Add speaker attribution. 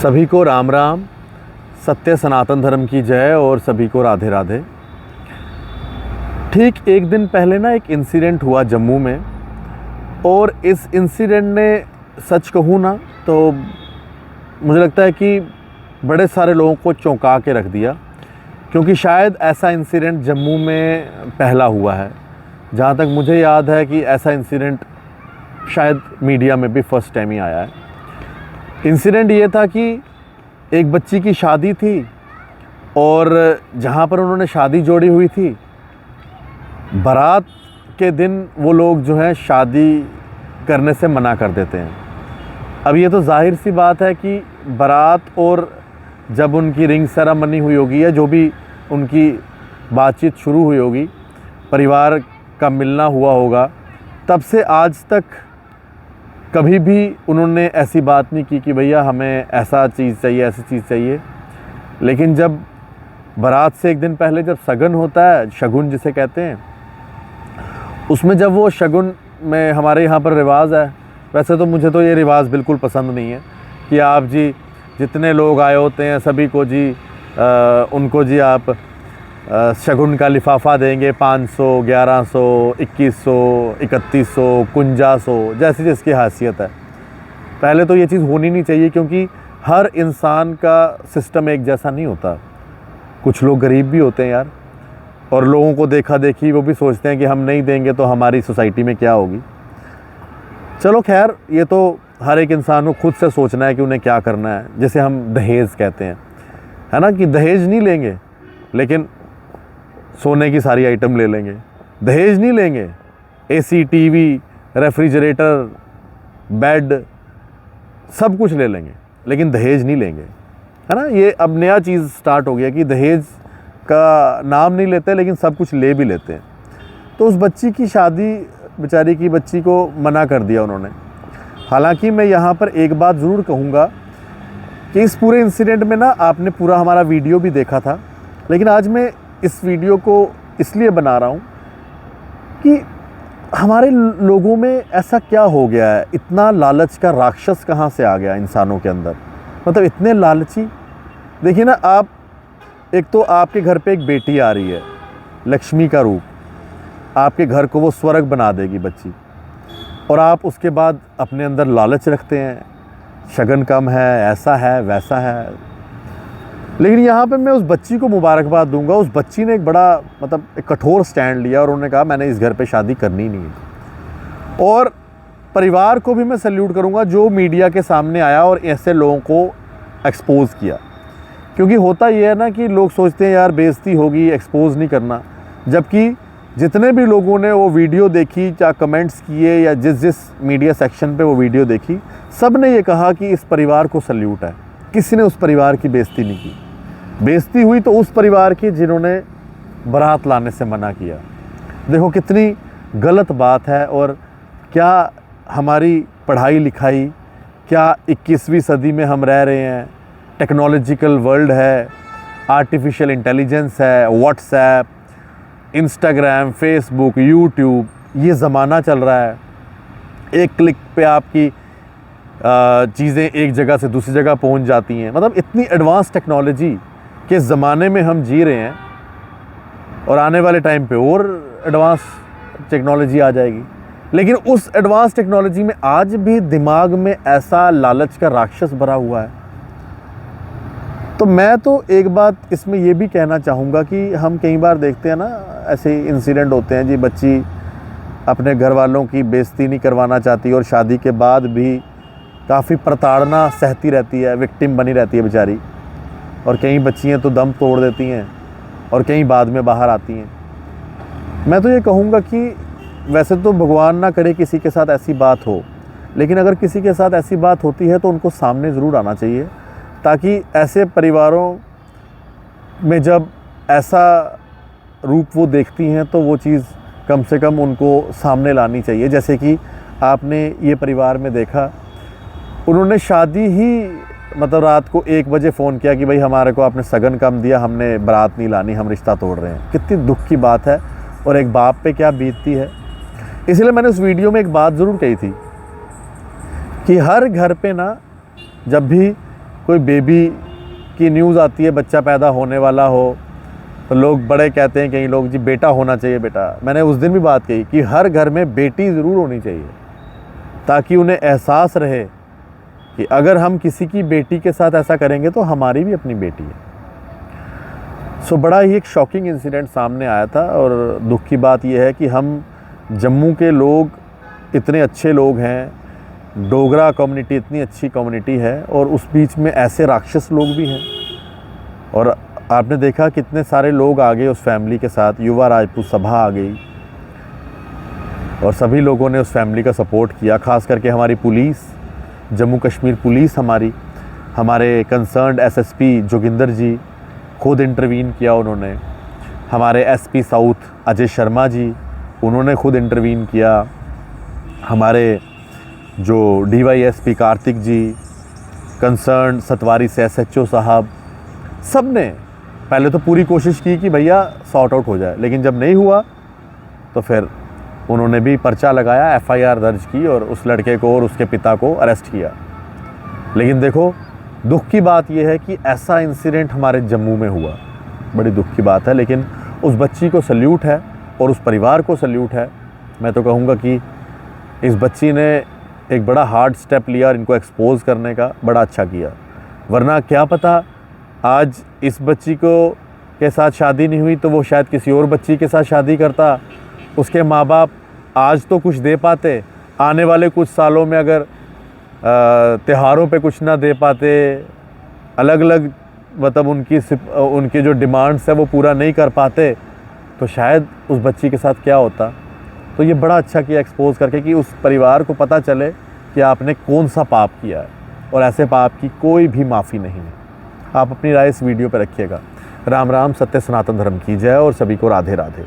Speaker 1: सभी को राम राम, सत्य सनातन धर्म की जय और सभी को राधे राधे। ठीक एक दिन पहले ना एक इंसिडेंट हुआ जम्मू में, और इस इंसिडेंट ने सच कहूँ ना तो मुझे लगता है कि बड़े सारे लोगों को चौंका के रख दिया, क्योंकि शायद ऐसा इंसिडेंट जम्मू में पहला हुआ है। जहाँ तक मुझे याद है कि ऐसा इंसिडेंट शायद मीडिया में भी फर्स्ट टाइम ही आया है। इंसिडेंट ये था कि एक बच्ची की शादी थी, और जहाँ पर उन्होंने शादी जोड़ी हुई थी, बारात के दिन वो लोग जो हैं शादी करने से मना कर देते हैं। अब ये तो जाहिर सी बात है कि बारात और जब उनकी रिंग सेरेमनी हुई होगी या जो भी उनकी बातचीत शुरू हुई होगी, परिवार का मिलना हुआ होगा, तब से आज तक कभी भी उन्होंने ऐसी बात नहीं की कि भैया हमें ऐसा चीज़ चाहिए, ऐसी चीज़ चाहिए। लेकिन जब बारात से एक दिन पहले जब शगन होता है, शगुन जिसे कहते हैं, उसमें जब वो शगुन में हमारे यहाँ पर रिवाज है, वैसे तो मुझे तो ये रिवाज बिल्कुल पसंद नहीं है कि आप जी जितने लोग आए होते हैं सभी को जी उनको जी आप शगुन का लिफाफा देंगे 500, 1100, 2100, 3100, 5100, जैसी जिसकी हैसियत है। पहले तो ये चीज़ होनी नहीं चाहिए, क्योंकि हर इंसान का सिस्टम एक जैसा नहीं होता। कुछ लोग गरीब भी होते हैं यार, और लोगों को देखा देखी वो भी सोचते हैं कि हम नहीं देंगे तो हमारी सोसाइटी में क्या होगी। चलो खैर, ये तो हर एक इंसान को खुद से सोचना है कि उन्हें क्या करना है। जैसे हम दहेज कहते हैं, है ना, कि दहेज नहीं लेंगे लेकिन सोने की सारी आइटम ले लेंगे। दहेज नहीं लेंगे, एसी, टीवी, रेफ्रिजरेटर, बेड सब कुछ ले लेंगे, लेकिन दहेज नहीं लेंगे, है ना। ये अब नया चीज़ स्टार्ट हो गया कि दहेज का नाम नहीं लेते लेकिन सब कुछ ले भी लेते हैं। तो उस बच्ची की शादी, बेचारी की बच्ची को मना कर दिया उन्होंने। हालांकि मैं यहाँ पर एक बात ज़रूर कहूँगा कि इस पूरे इंसिडेंट में ना आपने पूरा हमारा वीडियो भी देखा था, लेकिन आज मैं इस वीडियो को इसलिए बना रहा हूँ कि हमारे लोगों में ऐसा क्या हो गया है, इतना लालच का राक्षस कहाँ से आ गया इंसानों के अंदर। मतलब इतने लालची। देखिए ना, आप एक तो आपके घर पे एक बेटी आ रही है, लक्ष्मी का रूप, आपके घर को वो स्वर्ग बना देगी बच्ची, और आप उसके बाद अपने अंदर लालच रखते हैं, शगन कम है, ऐसा है, वैसा है। लेकिन यहाँ पे मैं उस बच्ची को मुबारकबाद दूंगा। उस बच्ची ने एक बड़ा मतलब एक कठोर स्टैंड लिया और उन्होंने कहा मैंने इस घर पे शादी करनी नहीं है। और परिवार को भी मैं सैल्यूट करूँगा जो मीडिया के सामने आया और ऐसे लोगों को एक्सपोज़ किया। क्योंकि होता ये है ना कि लोग सोचते हैं यार बेइज्जती होगी, एक्सपोज़ नहीं करना, जबकि जितने भी लोगों ने वो वीडियो देखी, क्या कमेंट्स किए या जिस मीडिया सेक्शन पे वो वीडियो देखी, सब ने ये कहा कि इस परिवार को सैल्यूट है। किसी ने उस परिवार की बेइज्जती नहीं की। बेइज्जती हुई तो उस परिवार की जिन्होंने बारात लाने से मना किया। देखो कितनी गलत बात है। और क्या हमारी पढ़ाई लिखाई, क्या 21वीं सदी में हम रह रहे हैं, टेक्नोलॉजिकल वर्ल्ड है, आर्टिफिशियल इंटेलिजेंस है, व्हाट्सएप, इंस्टाग्राम, फेसबुक, यूट्यूब, ये ज़माना चल रहा है। एक क्लिक पे आपकी चीज़ें एक जगह से दूसरी जगह पहुंच जाती हैं। मतलब इतनी एडवांस टेक्नोलॉजी के ज़माने में हम जी रहे हैं, और आने वाले टाइम पे और एडवांस टेक्नोलॉजी आ जाएगी। लेकिन उस एडवांस टेक्नोलॉजी में आज भी दिमाग में ऐसा लालच का राक्षस भरा हुआ है। तो मैं तो एक बात इसमें ये भी कहना चाहूँगा कि हम कई बार देखते हैं ना, ऐसे इंसिडेंट होते हैं जी, बच्ची अपने घर वालों की बेइज्जती नहीं करवाना चाहती और शादी के बाद भी काफ़ी प्रताड़ना सहती रहती है, विक्टिम बनी रहती है बेचारी। और कई बच्चियाँ तो दम तोड़ देती हैं और कई बाद में बाहर आती हैं। मैं तो ये कहूँगा कि वैसे तो भगवान ना करे किसी के साथ ऐसी बात हो, लेकिन अगर किसी के साथ ऐसी बात होती है तो उनको सामने ज़रूर आना चाहिए, ताकि ऐसे परिवारों में जब ऐसा रूप वो देखती हैं तो वो चीज़ कम से कम उनको सामने लानी चाहिए। जैसे कि आपने ये परिवार में देखा, उन्होंने शादी ही मतलब रात को 1 बजे फ़ोन किया कि भाई हमारे को आपने सगन कम दिया, हमने बारात नहीं लानी, हम रिश्ता तोड़ रहे हैं। कितनी दुख की बात है, और एक बाप पे क्या बीतती है। इसलिए मैंने उस वीडियो में एक बात ज़रूर कही थी कि हर घर पे ना जब भी कोई बेबी की न्यूज़ आती है, बच्चा पैदा होने वाला हो, तो लोग बड़े कहते हैं कई लोग, जी बेटा होना चाहिए बेटा। मैंने उस दिन भी बात कही कि हर घर में बेटी ज़रूर होनी चाहिए, ताकि उन्हें एहसास रहे कि अगर हम किसी की बेटी के साथ ऐसा करेंगे तो हमारी भी अपनी बेटी है। सो बड़ा ही एक शॉकिंग इंसिडेंट सामने आया था। और दुख की बात यह है कि हम जम्मू के लोग इतने अच्छे लोग हैं, डोगरा कम्युनिटी इतनी अच्छी कम्युनिटी है, और उस बीच में ऐसे राक्षस लोग भी हैं। और आपने देखा कितने सारे लोग आ गए उस फैमिली के साथ, युवा राजपूत सभा आ गई और सभी लोगों ने उस फैमिली का सपोर्ट किया। ख़ास करके हमारी पुलिस, जम्मू कश्मीर पुलिस, हमारे कंसर्न्ड एसएसपी जोगिंदर जी खुद इंटरवीन किया उन्होंने। हमारे एसपी साउथ अजय शर्मा जी, उन्होंने खुद इंटरवीन किया। हमारे जो डीवाईएसपी कार्तिक जी, कंसर्न सतवारी से एसएचओ साहब, सब ने पहले तो पूरी कोशिश की कि भैया सॉर्ट आउट हो जाए, लेकिन जब नहीं हुआ तो फिर उन्होंने भी पर्चा लगाया, एफआईआर दर्ज की और उस लड़के को और उसके पिता को अरेस्ट किया। लेकिन देखो, दुख की बात यह है कि ऐसा इंसिडेंट हमारे जम्मू में हुआ, बड़ी दुख की बात है। लेकिन उस बच्ची को सल्यूट है और उस परिवार को सल्यूट है। मैं तो कहूँगा कि इस बच्ची ने एक बड़ा हार्ड स्टेप लिया और इनको एक्सपोज करने का, बड़ा अच्छा किया। वरना क्या पता आज इस बच्ची को के साथ शादी नहीं हुई तो वो शायद किसी और बच्ची के साथ शादी करता, उसके माँ बाप आज तो कुछ दे पाते, आने वाले कुछ सालों में अगर त्योहारों पे कुछ ना दे पाते, अलग अलग मतलब उनकी जो डिमांड्स है वो पूरा नहीं कर पाते, तो शायद उस बच्ची के साथ क्या होता। तो ये बड़ा अच्छा किया एक्सपोज करके कि उस परिवार को पता चले कि आपने कौन सा पाप किया है, और ऐसे पाप की कोई भी माफ़ी नहीं है। आप अपनी राय इस वीडियो पर रखिएगा। राम राम, सत्य सनातन धर्म की जय, और सभी को राधे राधे।